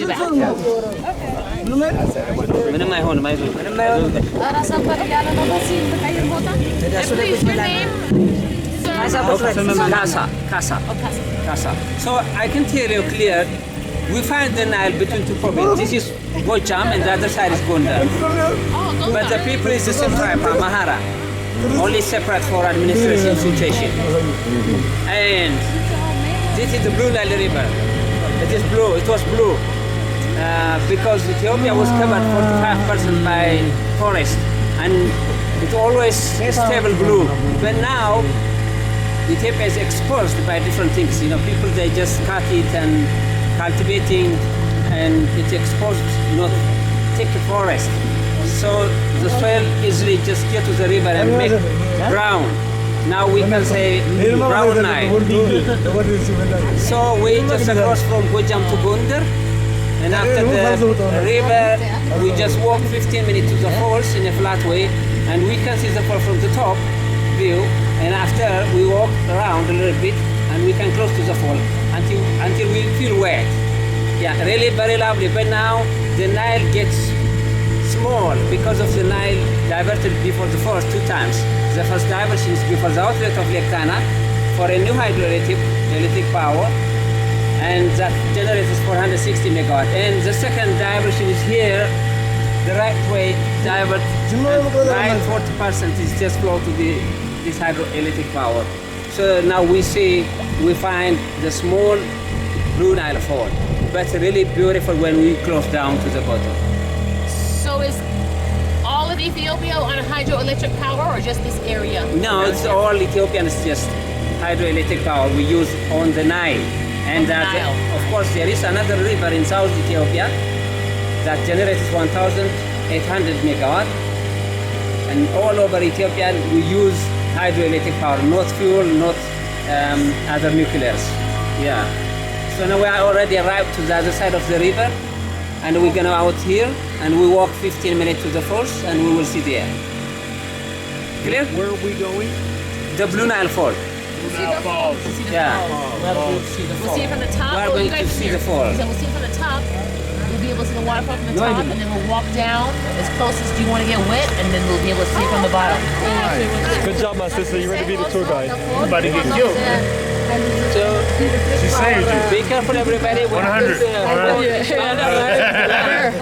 do that. ምንም አይሆንም አይዞህ And please, your name? Sir? Kasa. So I can tell you clear, we find the Nile between two provinces. This is Gojam and the other side is Gondar. But the people is the same tribe, Mahara. Only separate for administration situation. And this is the Blue Nile River. It is blue, it was blue. Because Ethiopia was covered 45% by forest. And it always stable blue. But now, Ethiopia is exposed by different things. You know, people they just cut it and cultivating, and it's exposed, not thick forest. So the soil easily just get to the river and make brown. Now we can say brown Nile. So we just cross from Gojam to Gondar, and after the river, we just walk 15 minutes to the falls in a flat way, and we can see the fall from the top view. And after we walk around a little bit, and we can close to the fall until we feel wet. Yeah, really very lovely. But now the Nile gets small because of the Nile diverted before the forest 2 times. The first diversion is before the outlet of Lake Tana for a new hydroelectric power, and that generates 460 megawatt. And the second diversion is here, the right way divert, right 40% is just flow to this hydroelectric power. So now we find the small Blue Nile Fall, but really beautiful when we close down to the bottom. So is all of Ethiopia on hydroelectric power or just this area? No, it's all Ethiopian, it's just hydroelectric power we use on the Nile. And Nile. of course there is another river in South Ethiopia that generates 1,800 megawatt. And all over Ethiopia we use hydroelectric power, not fuel, not other nuclears. Yeah. So now we are already arrived to the other side of the river, and we're gonna out here, and we walk 15 minutes to the falls, and we will see there. Clear? Where are we going? The Blue Nile Fall. Nile Falls. Yeah. We'll see it from the top. We are or going you guys to see here? the fall. So we'll see it from the top. We'll be able to see the waterfall from the top, and then we'll walk down as close as you want to get wet, and then we'll be able to see it from the bottom. Good job, my sister. You ready to be the tour guide? You about to get killed. So She saved you. be careful, everybody. 100.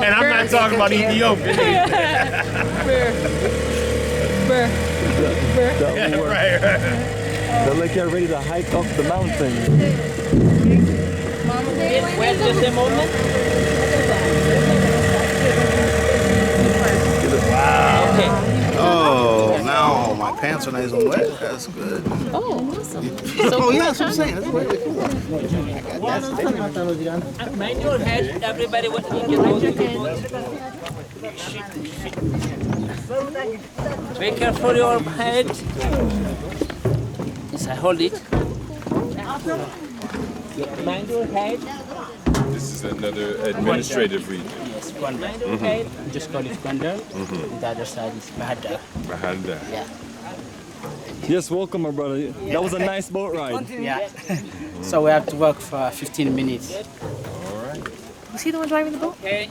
And I'm not talking about Ethiopia. Right. They're like you're ready to hike up the mountain. Wait just a moment. Wow. Okay. Oh, now my pants are nice and wet. That's good. Oh, awesome. Oh, yeah, that's what I'm saying. That's really cool. Mind your head, everybody. What you know? Be careful your head. Yes, I hold it. Mind your head. This is another administrative region. Yes, Gondar. Mind your head. Just call it Gondar. The other side is Bahadar. Bahanda. Yeah. Yes, welcome, my brother. That was a nice boat ride. Yeah. So we have to work for 15 minutes. Was he the one driving the boat? Okay.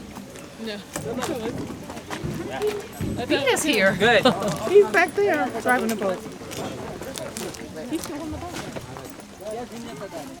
He is here. Good. He's back there driving the boat.